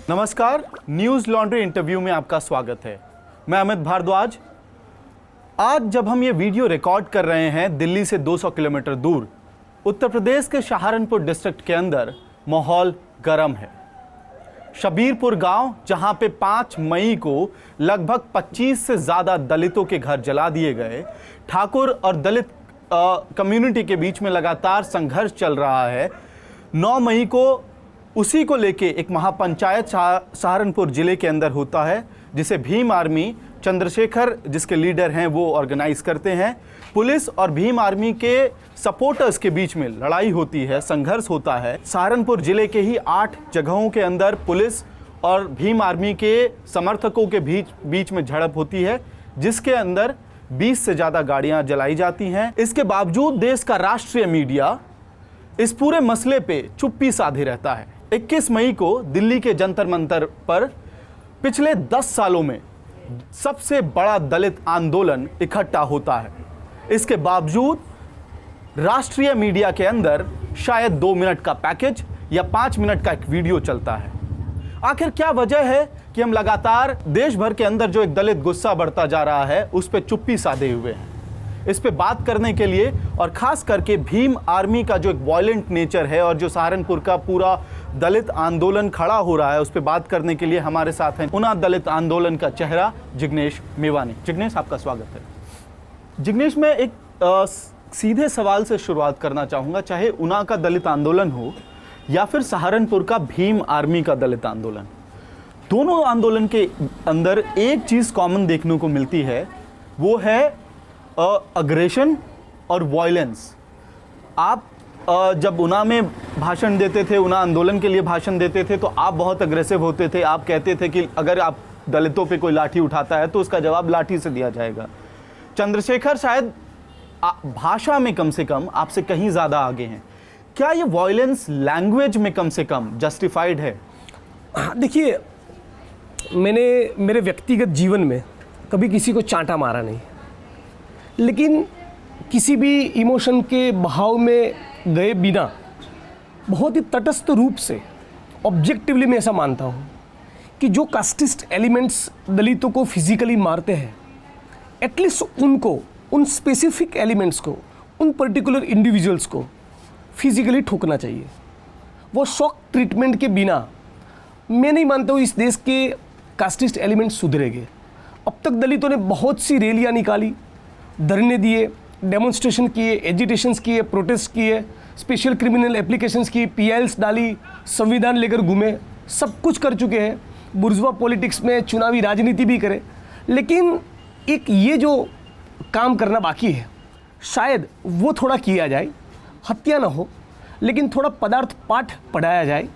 नमस्कार, news laundry interview में आपका स्वागत है। मैं अमित भारद्वाज। आज जब हम ये वीडियो रिकॉर्ड कर रहे हैं दिल्ली से 200 किलोमीटर दूर उत्तर प्रदेश के सहारनपुर डिस्ट्रिक्ट के अंदर माहौल गर्म है। शबीरपुर गांव, जहां पे 5 मई को लगभग 25 से ज़्यादा दलितों के घर जला दिए गए, ठाकुर और दलित कम्युनिटी के बीच में लगातार संघर्ष चल रहा है। 9 मई को उसी को लेके एक महापंचायत सहारनपुर जिले के अंदर होता है, जिसे भीम आर्मी चंद्रशेखर, जिसके लीडर हैं, वो ऑर्गेनाइज करते हैं। पुलिस और भीम आर्मी के सपोर्टर्स के बीच में लड़ाई होती है, संघर्ष होता है। सहारनपुर जिले के ही 8 जगहों के अंदर पुलिस और भीम आर्मी के समर्थकों के बीच में झड़प होती है, जिसके अंदर 20 से ज़्यादा गाड़ियां जलाई जाती हैं। इसके बावजूद देश का राष्ट्रीय मीडिया इस पूरे मसले पे चुप्पी साधे रहता है। 21 मई को दिल्ली के जंतर मंतर पर पिछले 10 सालों में सबसे बड़ा दलित आंदोलन इकट्ठा होता है। इसके बावजूद राष्ट्रीय मीडिया के अंदर शायद 2 मिनट का पैकेज या 5 मिनट का एक वीडियो चलता है। आखिर क्या वजह है कि हम लगातार देश भर के अंदर जो एक दलित गुस्सा बढ़ता जा रहा है उस पर चुप्पी साधे हुए हैं? इस पे बात करने के लिए और ख़ास करके भीम आर्मी का जो एक वायलेंट नेचर है और जो सहारनपुर का पूरा दलित आंदोलन खड़ा हो रहा है, उस पे बात करने के लिए हमारे साथ हैं उना दलित आंदोलन का चेहरा जिग्नेश मेवानी। जिग्नेश, आपका स्वागत है। जिग्नेश, मैं एक सीधे सवाल से शुरुआत करना चाहूँगा। चाहे उना का दलित आंदोलन हो या फिर सहारनपुर का भीम आर्मी का दलित आंदोलन, दोनों आंदोलन के अंदर एक चीज़ कॉमन देखने को मिलती है, वो है अग्रेशन और वायलेंस। आप जब उना में भाषण देते थे, उना आंदोलन के लिए भाषण देते थे, तो आप बहुत अग्रेसिव होते थे। आप कहते थे कि अगर आप दलितों पे कोई लाठी उठाता है तो उसका जवाब लाठी से दिया जाएगा। चंद्रशेखर शायद भाषा में कम से कम आपसे कहीं ज़्यादा आगे हैं। क्या ये वायलेंस लैंग्वेज में कम से कम जस्टिफाइड है? देखिए, मैंने मेरे व्यक्तिगत जीवन में कभी किसी को चांटा मारा नहीं, लेकिन किसी भी इमोशन के बहाव में गए बिना बहुत ही तटस्थ रूप से ऑब्जेक्टिवली मैं ऐसा मानता हूँ कि जो कास्टिस्ट एलिमेंट्स दलितों को फिजिकली मारते हैं, एटलीस्ट उनको, उन स्पेसिफिक एलिमेंट्स को, उन पर्टिकुलर इंडिविजुअल्स को फिजिकली ठोकना चाहिए। वो शॉक ट्रीटमेंट के बिना मैं नहीं मानता हूँ इस देश के कास्टिस्ट एलिमेंट्स सुधरेंगे। अब तक दलितों ने बहुत सी रैलियाँ निकाली, धरने दिए, डेमोन्स्ट्रेशन किए, एजिटेशंस किए, प्रोटेस्ट किए, स्पेशल क्रिमिनल एप्लीकेशंस की, पीआईएल्स डाली, संविधान लेकर घूमे, सब कुछ कर चुके हैं। बुर्जुआ पॉलिटिक्स में चुनावी राजनीति भी करे, लेकिन एक ये जो काम करना बाकी है, शायद वो थोड़ा किया जाए। हत्या ना हो, लेकिन थोड़ा पदार्थ पाठ पढ़ाया जाए,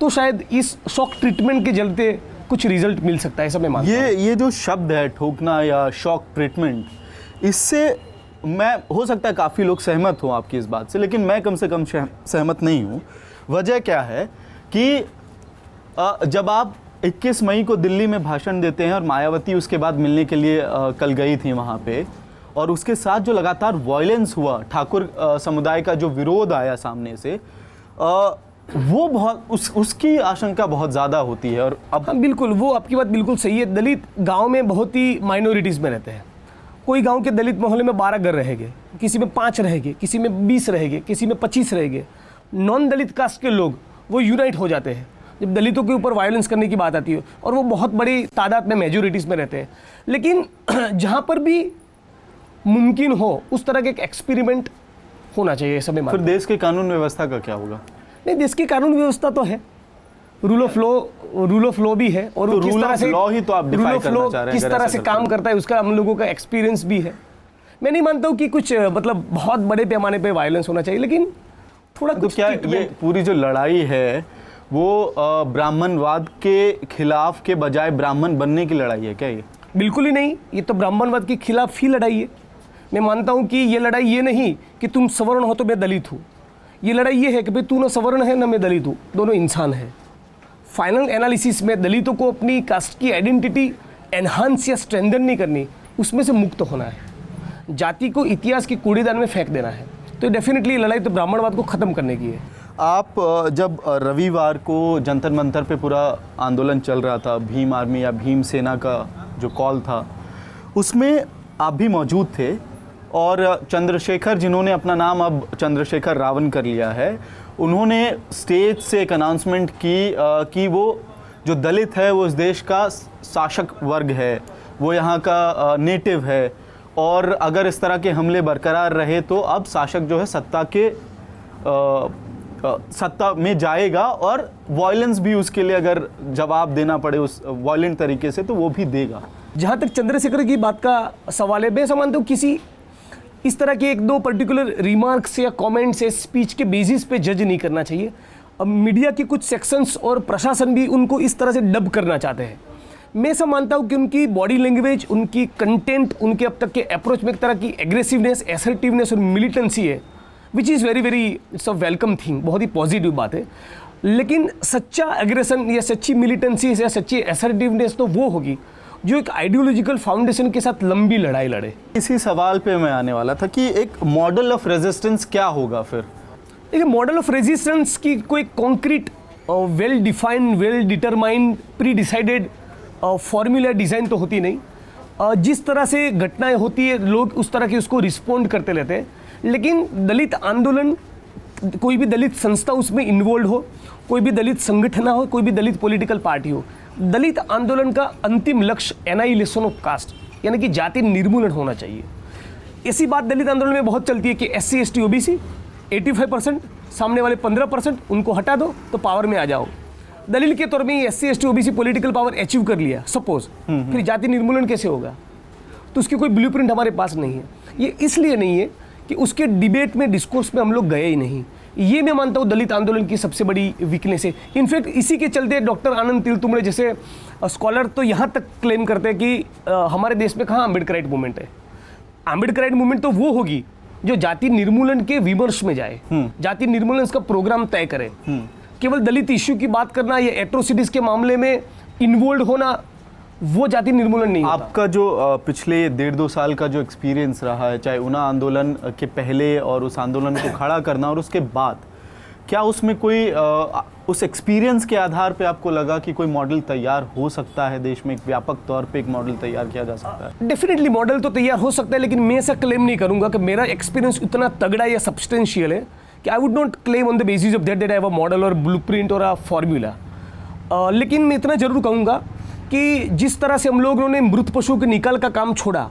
तो शायद इस शॉक ट्रीटमेंट के चलते कुछ रिजल्ट मिल सकता है। ऐसा मैं मानता हूं। ये जो शब्द है ठोकना या शॉक ट्रीटमेंट, इससे मैं, हो सकता है काफ़ी लोग सहमत हों आपकी इस बात से, लेकिन मैं कम से कम सहमत नहीं हूँ। वजह क्या है कि जब आप 21 मई को दिल्ली में भाषण देते हैं और मायावती उसके बाद मिलने के लिए कल गई थी वहाँ पे, और उसके साथ जो लगातार वायलेंस हुआ, ठाकुर समुदाय का जो विरोध आया सामने से, वो बहुत उसकी आशंका बहुत ज़्यादा होती है। और अब हाँ, बिल्कुल, वो आपकी बात बिल्कुल सही है। दलित गांव में बहुत ही माइनॉरिटीज़ में रहते हैं। कोई गांव के दलित मोहल्ले में 12 घर रहेंगे, किसी में 5 रहेंगे, किसी में 20 रहेंगे, किसी में 25 रहेंगे। नॉन दलित कास्ट के लोग वो यूनाइट हो जाते हैं जब दलितों के ऊपर वायलेंस करने की बात आती है, और वो बहुत बड़ी तादाद में मेजोरिटीज़ में रहते हैं। लेकिन जहाँ पर भी मुमकिन हो उस तरह के एक एक्सपेरिमेंट होना चाहिए सब में। फिर देश के कानून व्यवस्था का क्या होगा? नहीं, देश की कानून व्यवस्था तो है, रूल ऑफ लॉ भी है, और तो किस तरह से लॉ ही तो आप डिफाइन करना चाह रहे हैं, किस तरह से काम करता है उसका हम लोगों का एक्सपीरियंस भी है। मैं नहीं मानता हूँ कि कुछ मतलब बहुत बड़े पैमाने पे वायलेंस होना चाहिए, लेकिन थोड़ा तो कुछ क्या ये पूरी जो लड़ाई है वो ब्राह्मणवाद के खिलाफ के बजाय ब्राह्मण बनने की लड़ाई है क्या? ये बिल्कुल ही नहीं, ये तो ब्राह्मणवाद के खिलाफ ही लड़ाई है। मैं मानता हूँ कि ये लड़ाई ये नहीं कि तुम सवर्ण हो तो मैं दलित हूँ। ये लड़ाई ये है कि भाई तू ना सवर्ण है ना मैं दलित हूँ, दोनों इंसान हैं। फाइनल एनालिसिस में दलितों को अपनी कास्ट की आइडेंटिटी एनहांस या स्ट्रेंथन नहीं करनी, उसमें से मुक्त होना है। जाति को इतिहास के कूड़ेदान में फेंक देना है। तो डेफिनेटली लड़ाई तो ब्राह्मणवाद को ख़त्म करने की है। आप जब रविवार को जंतर मंतर पे पूरा आंदोलन चल रहा था, भीम आर्मी या भीम सेना का जो कॉल था, उसमें आप भी मौजूद थे और चंद्रशेखर, जिन्होंने अपना नाम अब चंद्रशेखर रावण कर लिया है, उन्होंने स्टेज से एक अनाउंसमेंट की कि वो जो दलित है वो इस देश का शासक वर्ग है, वो यहाँ का नेटिव है और अगर इस तरह के हमले बरकरार रहे तो अब शासक जो है सत्ता में जाएगा और वायलेंस भी उसके लिए अगर जवाब देना पड़े उस वायलेंट तरीके से तो वो भी देगा। जहाँ तक चंद्रशेखर की बात का सवाल है, मैं समझता हूँ किसी इस तरह के एक दो पर्टिकुलर रिमार्क्स या कमेंट्स या स्पीच के बेसिस पे जज नहीं करना चाहिए। अब मीडिया के कुछ सेक्शंस और प्रशासन भी उनको इस तरह से डब करना चाहते हैं। मैं सब मानता हूँ कि उनकी बॉडी लैंग्वेज, उनकी कंटेंट, उनके अब तक के अप्रोच में एक तरह की एग्रेसिवनेस, एसर्टिवनेस और मिलिटेंसी है, which is very very it's a welcome thing, बहुत ही पॉजिटिव बात है। लेकिन सच्चा एग्रेशन या सच्ची मिलिटेंसी या सच्ची एसर्टिवनेस तो वो होगी जो एक आइडियोलॉजिकल फाउंडेशन के साथ लंबी लड़ाई लड़े। इसी सवाल पे मैं आने वाला था कि एक मॉडल ऑफ रेजिस्टेंस क्या होगा फिर? देखिए, मॉडल ऑफ रेजिस्टेंस की कोई concrete, well defined, well determined, pre decided formula design तो होती नहीं। जिस तरह से घटनाएं होती है लोग उस तरह की उसको रिस्पोंड करते रहते हैं। लेकिन दलित आंदोलन, कोई भी दलित संस्था उसमें इन्वॉल्व हो, कोई भी दलित संगठन हो, कोई भी दलित पॉलिटिकल पार्टी हो, दलित आंदोलन का अंतिम लक्ष्य एनाइलेशन ऑफ कास्ट यानी कि जाति निर्मूलन होना चाहिए। ऐसी बात दलित आंदोलन में बहुत चलती है कि SC ST OBC 85%, सामने वाले 15% उनको हटा दो तो पावर में आ जाओ। दलील के तौर में SC ST OBC political power achieve कर लिया सपोज, फिर जाति निर्मूलन कैसे होगा? तो उसकी कोई ब्लूप्रिंट हमारे पास नहीं है। ये इसलिए नहीं है कि उसके डिबेट में, डिस्कोर्स में हम लोग गए ही नहीं। ये मैं मानता हूँ दलित आंदोलन की सबसे बड़ी वीकनेस है। इनफैक्ट इसी के चलते डॉक्टर आनंद तिलतुमड़े जैसे स्कॉलर तो यहाँ तक क्लेम करते हैं कि हमारे देश में कहाँ अम्बेडकराइट मूवमेंट है। अम्बेडकराइट मूवमेंट तो वो होगी जो जाति निर्मूलन के विमर्श में जाए, जाति निर्मूलन का प्रोग्राम तय करे। केवल दलित इश्यू की बात करना या एट्रोसिटीज के मामले में इन्वॉल्व होना, वो जाति निर्मूलन नहीं होता। आपका जो पिछले 1.5-2 साल का जो एक्सपीरियंस रहा है, चाहे ऊना आंदोलन के पहले और उस आंदोलन को खड़ा करना और उसके बाद, क्या उसमें कोई उस एक्सपीरियंस के आधार पे आपको लगा कि कोई मॉडल तैयार हो सकता है देश में, एक व्यापक तौर पे एक मॉडल तैयार किया जा सकता है? डेफिनेटली मॉडल तो तैयार हो सकता है, लेकिन मैं ऐसा क्लेम नहीं करूंगा कि मेरा एक्सपीरियंस इतना तगड़ा या सब्सटेंशियल है कि I would not claim on the basis of that I have a model और ब्लूप्रिंट और अ फॉर्मूला। लेकिन मैं इतना जरूर कहूँगा कि जिस तरह से हम लोगों ने मृत पशु के निकाल का काम छोड़ा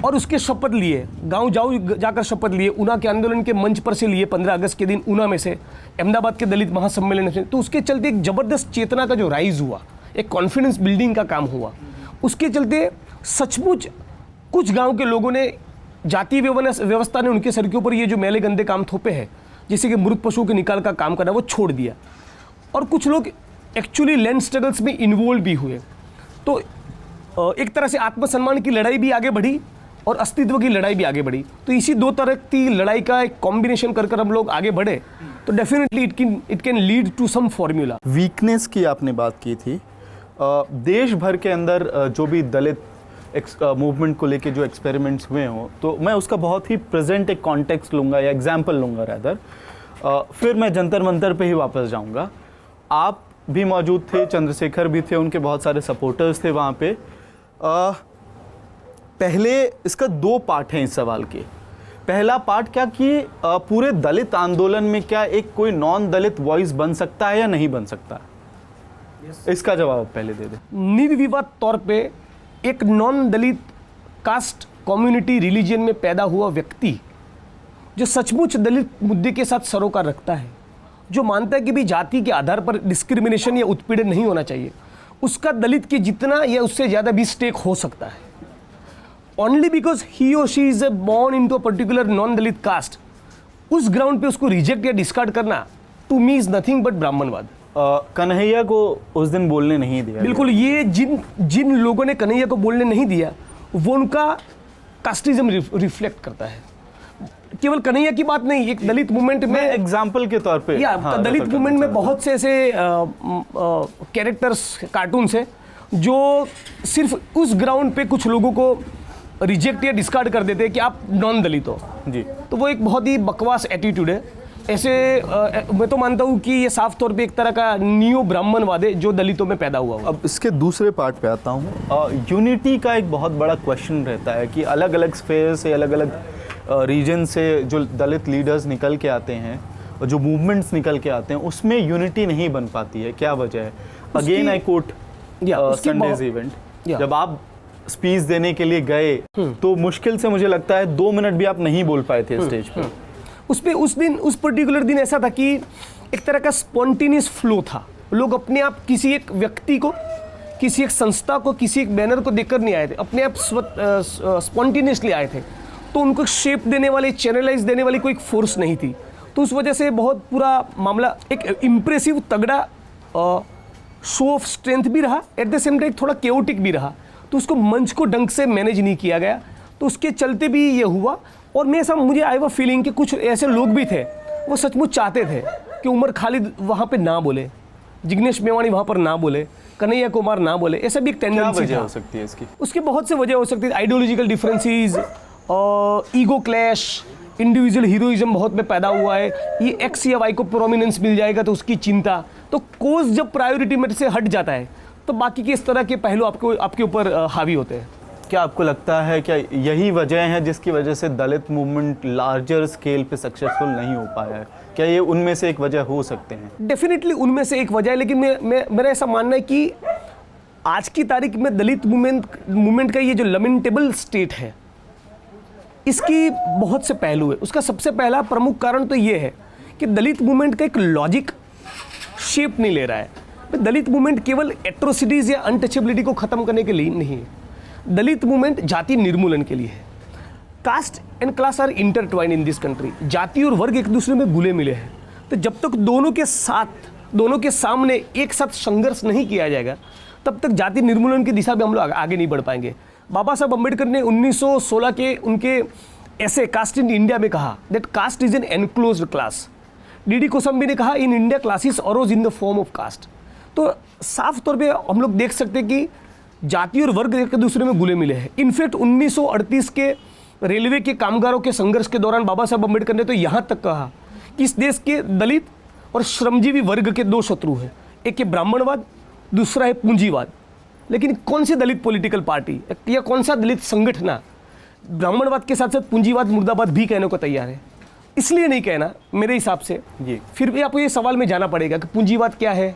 और उसके शपथ लिए, गांव जाकर शपथ लिए, ऊना के आंदोलन के मंच पर से लिए 15 अगस्त के दिन ऊना में से, अहमदाबाद के दलित महासम्मेलन से, तो उसके चलते एक ज़बरदस्त चेतना का जो राइज हुआ, एक कॉन्फिडेंस बिल्डिंग का काम हुआ। उसके चलते सचमुच कुछ गाँव के लोगों ने, जातीय व्यवस्था ने उनके सर के ऊपर ये जो मैले गंदे काम थोपे हैं, जैसे कि मृत पशु के निकाल का काम करना, वो छोड़ दिया। और कुछ लोग एक्चुअली लैंड स्ट्रगल्स में इन्वॉल्व भी हुए। तो एक तरह से आत्मसम्मान की लड़ाई भी आगे बढ़ी और अस्तित्व की लड़ाई भी आगे बढ़ी। तो इसी दो तरह की लड़ाई का एक कॉम्बिनेशन कर हम लोग आगे बढ़े तो definitely it can lead to some formula. Weakness की आपने बात की थी। देश भर के अंदर जो भी दलित मूवमेंट को लेके जो एक्सपेरिमेंट्स हुए हों, तो मैं उसका बहुत ही प्रेजेंट एक कॉन्टेक्स्ट लूँगा या एग्जाम्पल लूँगा रैदर, फिर मैं जंतर मंतर पे ही वापस जाऊँगा। आप भी मौजूद थे, चंद्रशेखर भी थे, उनके बहुत सारे सपोर्टर्स थे वहाँ पे। पहले इसका 2 पार्ट हैं इस सवाल के। पहला पार्ट क्या कि पूरे दलित आंदोलन में क्या एक कोई नॉन दलित वॉइस बन सकता है या नहीं बन सकता? इसका जवाब पहले दे दें। निर्विवाद तौर पे एक non Dalit cast community religion में पैदा हुआ व्यक्ति जो सचमुच दलित मुद्दे के साथ सरोकार रखता है, जो मानता है कि भी जाति के आधार पर डिस्क्रिमिनेशन या उत्पीड़न नहीं होना चाहिए, उसका दलित के जितना या उससे ज़्यादा भी स्टेक हो सकता है। Only because he or she is born into a particular non Dalit caste, उस ग्राउंड पे उसको रिजेक्ट या डिस्कार्ड करना to me is nothing but ब्राह्मणवाद। कन्हैया को उस दिन बोलने नहीं दिया। बिल्कुल, ये जिन लोगों ने कन्हैया को बोलने नहीं दिया वो उनका कास्टिज्म रिफ्लेक्ट करता है। केवल कन्हैया की बात नहीं, एक दलित मूवमेंट में एग्जाम्पल के तौर पे दलित मूवमेंट में बहुत से ऐसे कैरेक्टर्स, कार्टून्स है जो सिर्फ उस ग्राउंड पे कुछ लोगों को रिजेक्ट या डिस्कार्ड कर देते हैं कि आप नॉन दलित हो जी। तो वो एक बहुत ही बकवास एटीट्यूड है। ऐसे मैं तो मानता हूँ कि ये साफ तौर पे एक तरह का नियो ब्राह्मणवाद है जो दलितों में पैदा हुआ। अब इसके दूसरे पार्ट पे आता हूँ। यूनिटी का एक बहुत बड़ा क्वेश्चन रहता है कि अलग अलग स्फेयर से, अलग अलग रीजन से जो दलित लीडर्स निकल के आते हैं और जो मूवमेंट्स निकल के आते हैं, उसमें यूनिटी नहीं बन पाती है। क्या वजह है? Again I quote Sundays event, जब आप स्पीच देने के लिए गए तो मुश्किल से मुझे लगता है 2 मिनट भी आप नहीं बोल पाए थे स्टेज पर। उस पर्टिकुलर दिन ऐसा था कि एक तरह का स्पॉन्टेनियस फ्लो था। लोग अपने आप किसी एक व्यक्ति को, किसी एक संस्था को, किसी एक बैनर को देखकर नहीं आए थे, अपने आप स्पॉन्टेनियसली आए थे। तो उनको शेप देने वाली, चैनलाइज देने वाली कोई फोर्स नहीं थी। तो उस वजह से बहुत पूरा मामला एक इम्प्रेसिव, तगड़ा शो ऑफ स्ट्रेंथ भी रहा, एट द सेम टाइम थोड़ा केओटिक भी रहा। तो उसको मंच को ढंग से मैनेज नहीं किया गया, तो उसके चलते भी ये हुआ। और मुझे आई वो फीलिंग कि कुछ ऐसे लोग भी थे, वो सचमुच चाहते थे कि उमर खालिद वहाँ पे ना बोले, जिग्नेश मेवाणी वहाँ पर ना बोले, कन्हैया कुमार ना बोले। ऐसा भी एक टेंडेंसी हो सकती है इसकी? उसकी बहुत से वजह हो सकती है। Ideological differences, ego clash, individual heroism बहुत में पैदा हुआ है। ये एक्स या वाई को प्रोमिनेंस मिल जाएगा तो उसकी चिंता। तो कोज जब प्रायोरिटी में से हट जाता है तो बाकी के इस तरह के पहलू आपके ऊपर हावी होते हैं। क्या आपको लगता है क्या यही वजह है जिसकी वजह से दलित मूवमेंट लार्जर स्केल पे सक्सेसफुल नहीं हो पाया है? क्या ये उनमें से एक वजह हो सकते हैं? डेफिनेटली उनमें से एक वजह है, लेकिन मेरा ऐसा मानना है कि आज की तारीख में दलित मूवमेंट का ये जो लमेंटेबल स्टेट है, इसकी बहुत से पहलू है। उसका सबसे पहला प्रमुख कारण तो ये है कि दलित मूवमेंट का एक लॉजिक शेप नहीं ले रहा है। दलित मूवमेंट केवल एट्रोसिटीज़ या अनटचेबिलिटी को ख़त्म करने के लिए नहीं है। दलित मूवमेंट जाति निर्मूलन के लिए है। Caste and class are intertwine in this country. जाति और वर्ग एक दूसरे में घुले मिले हैं। तो जब तक दोनों के सामने एक साथ संघर्ष नहीं किया जाएगा, तब तक जाति निर्मूलन की दिशा में हम लोग आगे नहीं बढ़ पाएंगे। बाबा साहब अम्बेडकर ने 1916 के उनके ऐसे कास्ट इन इंडिया में कहा that caste is an enclosed class. D Kosambi ने कहा in India classes arose in the form of caste. तो साफ तौर पे हम लोग देख सकते हैं कि जाति और वर्ग एक दूसरे में घुले मिले हैं। इनफैक्ट 1938 के रेलवे के कामगारों के संघर्ष के दौरान बाबा साहब अम्बेडकर ने तो यहाँ तक कहा कि इस देश के दलित और श्रमजीवी वर्ग के 2 शत्रु हैं, एक है ब्राह्मणवाद, दूसरा है पूंजीवाद। लेकिन कौन सी दलित पॉलिटिकल पार्टी या कौन सा दलित संगठन ब्राह्मणवाद के साथ साथ पूंजीवाद मुर्दाबाद भी कहने को तैयार है? इसलिए नहीं कहना मेरे हिसाब से। फिर भी आपको ये सवाल में जाना पड़ेगा कि पूंजीवाद क्या है,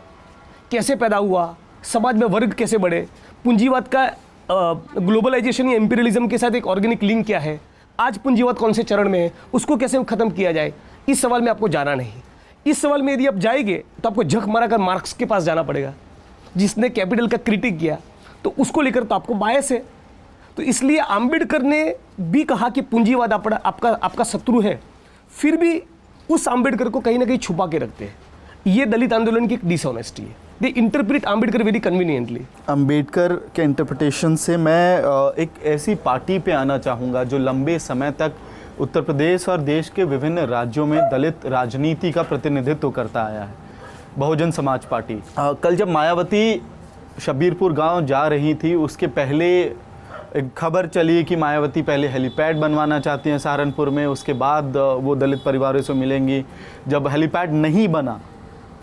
कैसे पैदा हुआ, समाज में वर्ग कैसे बढ़े, पूंजीवाद का ग्लोबलाइजेशन या इंपीरियलिज्म के साथ एक ऑर्गेनिक लिंक क्या है, आज पूंजीवाद कौन से चरण में है, उसको कैसे खत्म किया जाए। इस सवाल में आपको जाना नहीं। इस सवाल में यदि आप जाएंगे तो आपको झक मारा कर मार्क्स के पास जाना पड़ेगा, जिसने कैपिटल का क्रिटिक किया, तो उसको लेकर तो आपको बायस है। तो इसलिए आम्बेडकर ने भी कहा कि पूंजीवाद आपका शत्रु है, फिर भी उस आम्बेडकर को कहीं ना कहीं छुपा के रखते हैं। ये दलित आंदोलन की एक डिसऑनेस्टी है। They interpret Ambedkar very conveniently. Ambedkar के इंटरप्रिटेशन से मैं एक ऐसी पार्टी पे आना चाहूँगा जो लंबे समय तक उत्तर प्रदेश और देश के विभिन्न राज्यों में दलित राजनीति का प्रतिनिधित्व करता आया है, बहुजन समाज पार्टी। कल जब मायावती शब्बीरपुर गांव जा रही थी, उसके पहले एक खबर चली कि मायावती पहले हेलीपैड बनवाना चाहती हैं सहारनपुर में, उसके बाद वो दलित परिवारों से मिलेंगी। जब हेलीपैड नहीं बना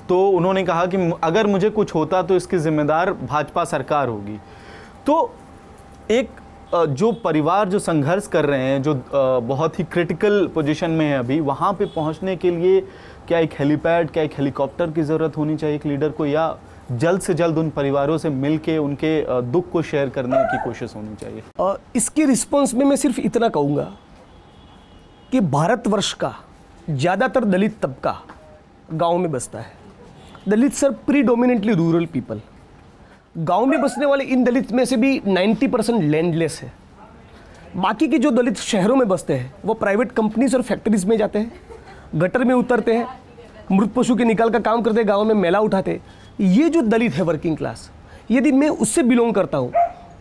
तो उन्होंने कहा कि अगर मुझे कुछ होता तो इसकी जिम्मेदार भाजपा सरकार होगी। तो एक जो परिवार जो संघर्ष कर रहे हैं, जो बहुत ही क्रिटिकल पोजीशन में है अभी, वहाँ पे पहुँचने के लिए क्या एक हेलीपैड, क्या एक हेलीकॉप्टर की ज़रूरत होनी चाहिए एक लीडर को, या जल्द से जल्द उन परिवारों से मिल के उनके दुख को शेयर करने की कोशिश होनी चाहिए? इसके रिस्पॉन्स में मैं सिर्फ इतना कहूँगा कि भारतवर्ष का ज़्यादातर दलित तबका गाँव में बसता है। दलित सर प्रीडोमिनेंटली रूरल पीपल। गांव में बसने वाले इन दलित में से भी 90% लैंडलेस है। बाकी के जो दलित शहरों में बसते हैं वो प्राइवेट कंपनीज और फैक्ट्रीज में जाते हैं, गटर में उतरते हैं, मृत पशु के निकाल का काम करते हैं, गाँव में मेला उठाते हैं। ये जो दलित है वर्किंग क्लास, यदि मैं उससे बिलोंग करता हूँ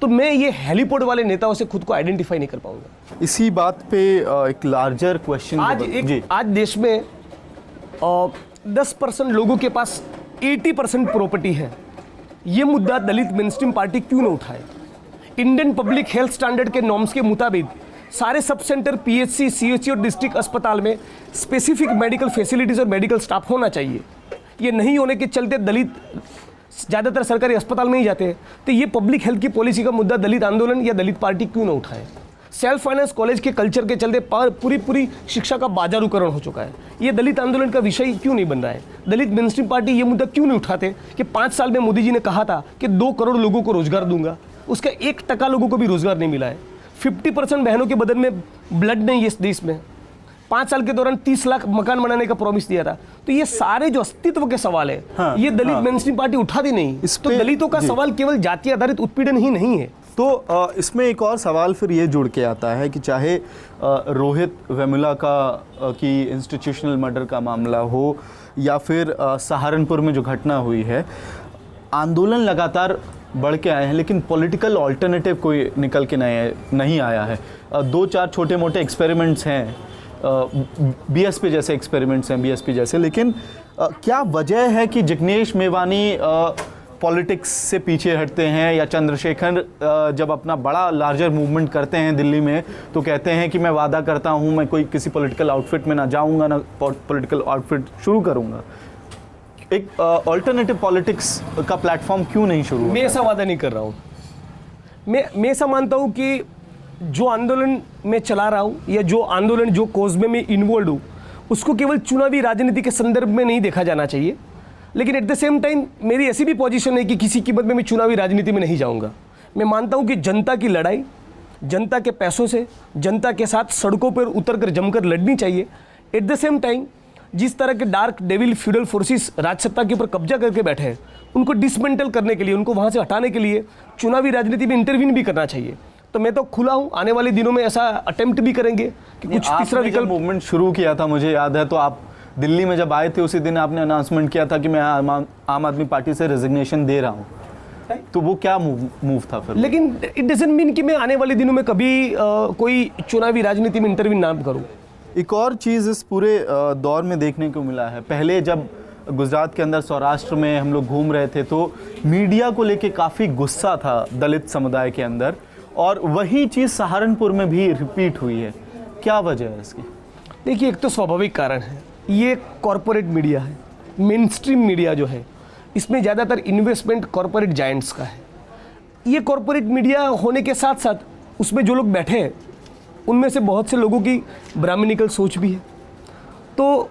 तो मैं ये हेलीपोर्ट वाले नेताओं से खुद को आइडेंटिफाई नहीं कर पाऊंगा। इसी बात पे एक लार्जर क्वेश्चन आज देश में 10% लोगों के पास 80% प्रॉपर्टी है। ये मुद्दा दलित मेनस्ट्रीम पार्टी क्यों न उठाए? इंडियन पब्लिक हेल्थ स्टैंडर्ड के नॉर्म्स के मुताबिक सारे सब सेंटर, पीएचसी, सीएचसी और डिस्ट्रिक्ट अस्पताल में स्पेसिफिक मेडिकल फैसिलिटीज़ और मेडिकल स्टाफ होना चाहिए। ये नहीं होने के चलते दलित ज़्यादातर सरकारी अस्पताल में ही जाते हैं। तो ये पब्लिक हेल्थ की पॉलिसी का मुद्दा दलित आंदोलन या दलित पार्टी क्यों ना उठाए? सेल्फ फाइनेंस कॉलेज के कल्चर के चलते पूरी शिक्षा का बाजारूकरण हो चुका है। ये दलित आंदोलन का विषय क्यों नहीं बन रहा है? दलित मेनस्ट्रीम पार्टी ये मुद्दा क्यों नहीं उठाते कि 5 साल में मोदी जी ने कहा था कि 2 करोड़ लोगों को रोजगार दूंगा, उसका 1% लोगों को भी रोजगार नहीं मिला है। 50% बहनों के बदन में ब्लड नहीं है इस देश में। 5 साल के दौरान 30 लाख मकान बनाने का प्रॉमिस दिया था। तो ये सारे जो अस्तित्व के सवाल है, हाँ, ये दलित मेनस्ट्रीम पार्टी उठाती नहीं। तो दलितों का सवाल केवल जाति आधारित उत्पीड़न ही नहीं है। तो इसमें एक और सवाल फिर ये जुड़ के आता है कि चाहे रोहित वेमुला की इंस्टीट्यूशनल मर्डर का मामला हो या फिर सहारनपुर में जो घटना हुई है, आंदोलन लगातार बढ़ के आए हैं, लेकिन पॉलिटिकल ऑल्टरनेटिव कोई निकल के नहीं आया है। 2-4 छोटे मोटे एक्सपेरिमेंट्स हैं, बीएसपी जैसे एक्सपेरिमेंट्स हैं, बीएसपी जैसे, लेकिन क्या वजह है कि जिग्नेश मेवानी पॉलिटिक्स से पीछे हटते हैं, या चंद्रशेखर जब अपना बड़ा लार्जर मूवमेंट करते हैं दिल्ली में तो कहते हैं कि मैं वादा करता हूं मैं कोई किसी पॉलिटिकल आउटफिट में ना जाऊंगा, ना पॉलिटिकल आउटफिट शुरू करूंगा? एक ऑल्टरनेटिव पॉलिटिक्स का प्लेटफॉर्म क्यों नहीं शुरू होता? मैं ऐसा वादा नहीं कर रहा हूँ। मैं ऐसा मानता हूँ कि जो आंदोलन मैं चला रहा हूँ या जो आंदोलन, जो कॉज में मैं इन्वॉल्व हूँ, उसको केवल चुनावी राजनीति के संदर्भ में नहीं देखा जाना चाहिए। लेकिन एट द सेम टाइम मेरी ऐसी भी पोजीशन है कि किसी कीमत में मैं चुनावी राजनीति में नहीं जाऊँगा। मैं मानता हूँ कि जनता की लड़ाई जनता के पैसों से, जनता के साथ सड़कों पर उतरकर जमकर लड़नी चाहिए। एट द सेम टाइम जिस तरह के डार्क डेविल फ्यूडल फोर्सेस राजसत्ता के ऊपर कब्जा करके बैठे हैं, उनको डिसमेंटल करने के लिए, उनको वहाँ से हटाने के लिए चुनावी राजनीति में इंटरवीन भी करना चाहिए। तो मैं तो खुला हूँ, आने वाले दिनों में ऐसा अटेम्प्ट भी करेंगे कि कुछ तीसरा विकल्प। मूवमेंट शुरू किया था, मुझे याद है, तो आप दिल्ली में जब आए थे उसी दिन आपने अनाउंसमेंट किया था कि मैं आम आदमी पार्टी से रेजिग्नेशन दे रहा हूँ। तो वो क्या मूव था फिर? लेकिन इट डजंट मीन कि मैं आने वाले दिनों में कभी कोई चुनावी राजनीति में इंटरवीन ना करूँ। एक और चीज़ इस पूरे दौर में देखने को मिला है, पहले जब गुजरात के अंदर सौराष्ट्र में हम लोग घूम रहे थे तो मीडिया को लेके काफ़ी गुस्सा था दलित समुदाय के अंदर, और वही चीज़ सहारनपुर में भी रिपीट हुई है। क्या वजह है इसकी? देखिए, एक तो स्वाभाविक कारण है, ये कॉरपोरेट मीडिया है। मेन स्ट्रीम मीडिया जो है, इसमें ज़्यादातर इन्वेस्टमेंट कॉरपोरेट जायंट्स का है। ये कॉरपोरेट मीडिया होने के साथ साथ उसमें जो लोग बैठे हैं उनमें से बहुत से लोगों की ब्राह्मणिकल सोच भी है। तो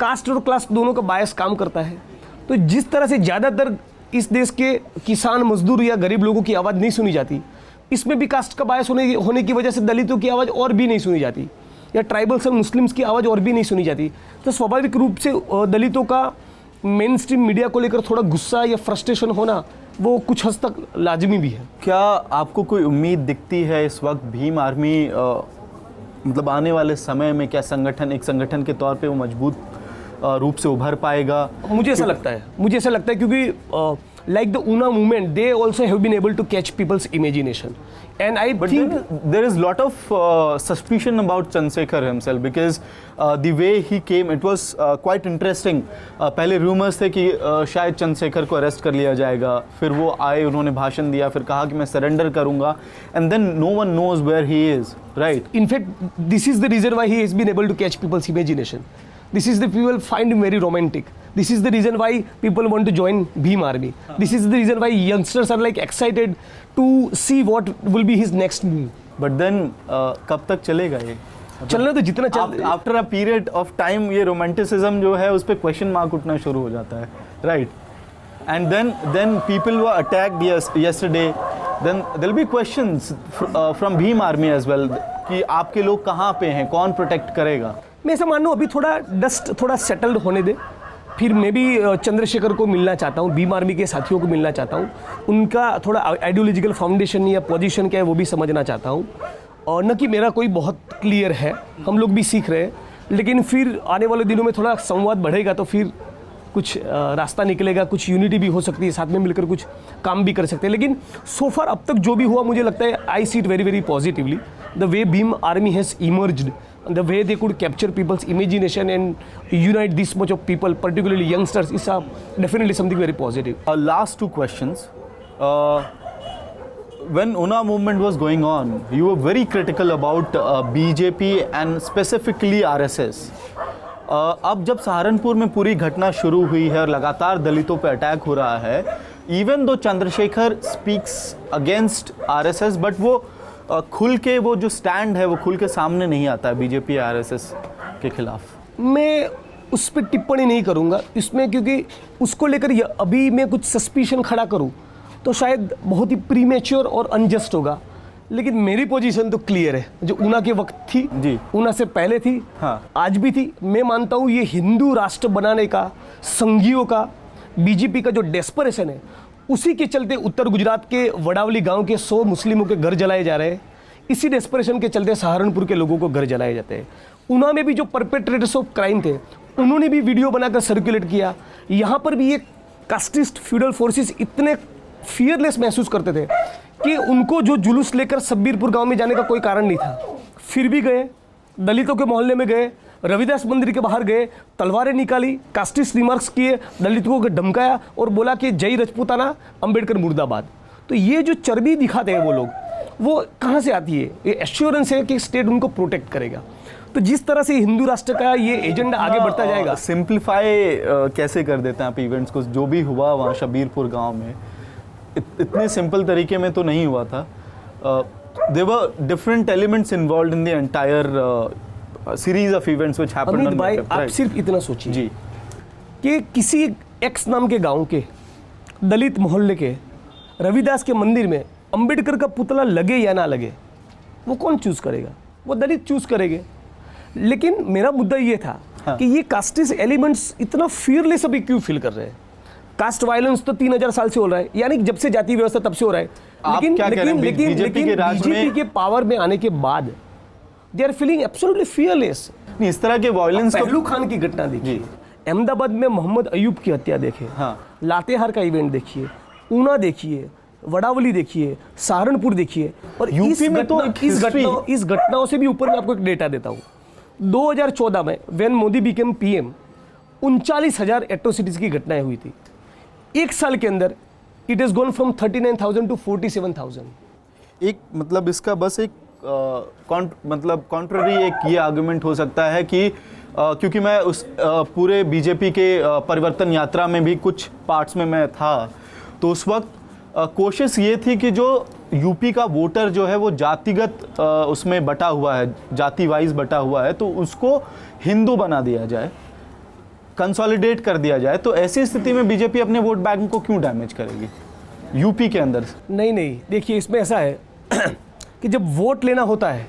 कास्ट और क्लास दोनों का बायस काम करता है। तो जिस तरह से ज़्यादातर इस देश के किसान, मजदूर या गरीब लोगों की आवाज़ नहीं सुनी जाती, इसमें भी कास्ट का बायस होने की वजह से दलितों की आवाज़ और भी नहीं सुनी जाती, या ट्राइबल्स और मुस्लिम्स की आवाज़ और भी नहीं सुनी जाती। तो स्वाभाविक रूप से दलितों का मेन स्ट्रीम मीडिया को लेकर थोड़ा गुस्सा या फ्रस्ट्रेशन होना वो कुछ हद तक लाजमी भी है। क्या आपको कोई उम्मीद दिखती है इस वक्त भीम आर्मी मतलब आने वाले समय में क्या एक संगठन के तौर पे वो मजबूत रूप से उभर पाएगा? मुझे ऐसा लगता है क्योंकि like the Una movement, they also have been able to catch people's imagination, and I think there is lot of suspicion about Chandrasekhar himself because the way he came, it was quite interesting. पहले rumors थे कि शायद चंद्रशेखर को arrest कर लिया जाएगा, फिर वो आए, उन्होंने भाषण दिया, फिर कहा कि मैं सरेंडर करूंगा, and then no one knows where he is, right? In fact, this is the reason why he has been able to catch people's imagination. This is the people find him very romantic. This is the reason why people want to join Bhim Army. This is the reason why youngsters are like excited to see what will be his next move. But then कब तक चलेगा ये? चलना तो जितना चल after a period of time ये romanticism जो है उस पर क्वेश्चन मार्क उठना शुरू हो जाता है, right? And then people were attacked yesterday, then there will be questions from Bhim Army as well कि आपके लोग कहाँ पे हैं, कौन प्रोटेक्ट करेगा? मैं ऐसा मान लूँ अभी थोड़ा डस्ट थोड़ा सेटल्ड होने दे, फिर मैं भी चंद्रशेखर को मिलना चाहता हूँ, भीम आर्मी के साथियों को मिलना चाहता हूँ, उनका थोड़ा आइडियोलॉजिकल फाउंडेशन या पोजीशन क्या है वो भी समझना चाहता हूँ। और न कि मेरा कोई बहुत क्लियर है, हम लोग भी सीख रहे हैं, लेकिन फिर आने वाले दिनों में थोड़ा संवाद बढ़ेगा तो फिर कुछ रास्ता निकलेगा, कुछ यूनिटी भी हो सकती है, साथ में मिलकर कुछ काम भी कर सकते हैं। लेकिन सो फार अब तक जो भी हुआ मुझे लगता है I see it very very positively, the way Bhim Army has emerged, the way they could capture people's imagination and unite this much of people, particularly youngsters, is definitely something very positive. Last two questions. when Una movement was going on, you were very critical about BJP and specifically RSS. अब जब सहारनपुर में पूरी घटना शुरू हुई है और लगातार दलितों पे अटैक हो रहा है, even though Chandrashekhar speaks against RSS, but वो खुल के वो जो स्टैंड है वो खुल के सामने नहीं आता है बीजेपी RSS के खिलाफ। मैं उस पर टिप्पणी नहीं करूंगा इसमें, क्योंकि उसको लेकर अभी मैं कुछ सस्पिशन खड़ा करूं तो शायद बहुत ही प्रीमेच्योर और अनजस्ट होगा। लेकिन मेरी पोजीशन तो क्लियर है, जो ऊना के वक्त थी जी, ऊना से पहले थी, हाँ, आज भी थी। मैं मानता हूँ ये हिंदू राष्ट्र बनाने का, संघियों का, बीजेपी का जो डेस्परेशन है, उसी के चलते उत्तर गुजरात के वडावली गांव के 100 मुस्लिमों के घर जलाए जा रहे हैं। इसी डेस्परेशन के चलते सहारनपुर के लोगों को घर जलाए जाते हैं। ऊना में भी जो परपेट्रेटर्स ऑफ क्राइम थे, उन्होंने भी वीडियो बनाकर सर्कुलेट किया। यहाँ पर भी ये कास्टिस्ट फ्यूडल फोर्सेस इतने फियरलेस महसूस करते थे कि उनको जो जुलूस लेकर सब्बीरपुर गांव में जाने का कोई कारण नहीं था, फिर भी गए, दलितों के मोहल्ले में गए, रविदास मंदिर के बाहर गए, तलवारें निकाली, कास्टिस्ट रिमार्क्स किए, दलितों को धमकाया और बोला कि जय रजपूताना, अंबेडकर मुर्दाबाद। तो ये जो चर्बी दिखाते हैं वो लोग, वो कहाँ से आती है? ये एश्योरेंस है कि स्टेट उनको प्रोटेक्ट करेगा। तो जिस तरह से हिंदू राष्ट्र का ये एजेंडा आगे बढ़ता जाएगा, सिंप्लीफाई कैसे कर देते हैं आप इवेंट्स को? जो भी हुआ वहाँ शबीरपुर गांव में इतने सिंपल तरीके में तो नहीं हुआ था। There were different elements involved in the entire series of events which happened. Amit bhai, आप सिर्फ इतना सोचिए जी कि किसी एक्स नाम के गांव के दलित मोहल्ले के रविदास के मंदिर में अंबेडकर का पुतला लगे या ना लगे, वो कौन चूज करेगा? वो दलित चूज करेंगे। लेकिन मेरा मुद्दा ये था कि ये कास्टिस्ट एलिमेंट्स इतना फियरलेस अभी क्यों फील कर रहे हैं? कास्ट वायलेंस तो 3000 साल से हो रहा है, यानी जब से जाति व्यवस्था तब से हो रहा है। लेकिन बीजेपी के पावर में आने के बाद they are feeling absolutely fearless. इस तरह के वायलेंस पहलू खान की घटना देखिए, अहमदाबाद में मोहम्मद अयूब की हत्या देखिए, लातेहार का इवेंट देखिए, ऊना देखिए, वडावली देखिए, सहारनपुर देखिए, और यूपी में तो इस घटनाओं से भी ऊपर मैं आपको एक डेटा देता हूँ। 2014 में when Modi became PM, 39,000 atrocities की घटनाएं हुई थी। एक साल के अंदर it is gone from 39,000 to 47,000। एक मतलब इसका बस एक कॉन्ट्ररी एक ये आर्गुमेंट हो सकता है कि क्योंकि मैं उस पूरे बीजेपी के परिवर्तन यात्रा में भी कुछ पार्ट्स में मैं था, तो उस वक्त कोशिश ये थी कि जो यूपी का वोटर जो है वो जातिगत उसमें बटा हुआ है, जाति वाइज बटा हुआ है, तो उसको हिंदू बना दिया जाए, कंसोलिडेट कर दिया जाए। तो ऐसी स्थिति में बीजेपी अपने वोट बैंक को क्यों डैमेज करेगी यूपी के अंदर? नहीं, देखिए इसमें ऐसा है कि जब वोट लेना होता है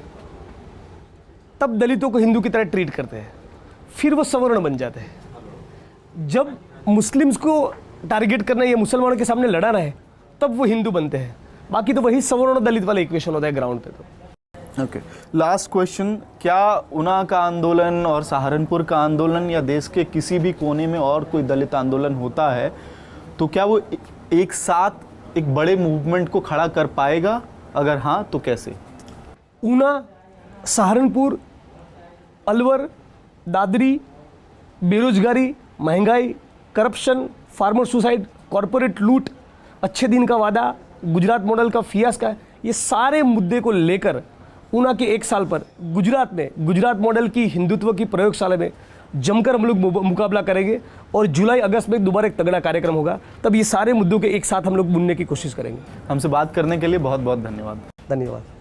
तब दलितों को हिंदू की तरह ट्रीट करते हैं, फिर वो सवर्ण बन जाते हैं। जब मुस्लिम्स को टारगेट करना है या मुसलमानों के सामने लड़ाना है, तब वो हिंदू बनते हैं। बाकी तो वही सवर्ण और दलित वाला इक्वेशन होता है ग्राउंड पे। तो ओके, लास्ट क्वेश्चन, क्या ऊना का आंदोलन और सहारनपुर का आंदोलन या देश के किसी भी कोने में और कोई दलित आंदोलन होता है तो क्या वो एक साथ एक बड़े मूवमेंट को खड़ा कर पाएगा? अगर हाँ तो कैसे? ऊना, सहारनपुर, अलवर, दादरी, बेरोजगारी, महंगाई, करप्शन, फार्मर सुसाइड, कॉरपोरेट लूट, अच्छे दिन का वादा, गुजरात मॉडल का फियास्का, ये सारे मुद्दे को लेकर ऊना के एक साल पर गुजरात में गुजरात मॉडल की हिंदुत्व की प्रयोगशाला में जमकर हम लोग मुकाबला करेंगे और जुलाई अगस्त में दोबारा एक तगड़ा कार्यक्रम होगा। तब ये सारे मुद्दों के एक साथ हम लोग बुनने की कोशिश करेंगे। हमसे बात करने के लिए बहुत बहुत धन्यवाद। धन्यवाद।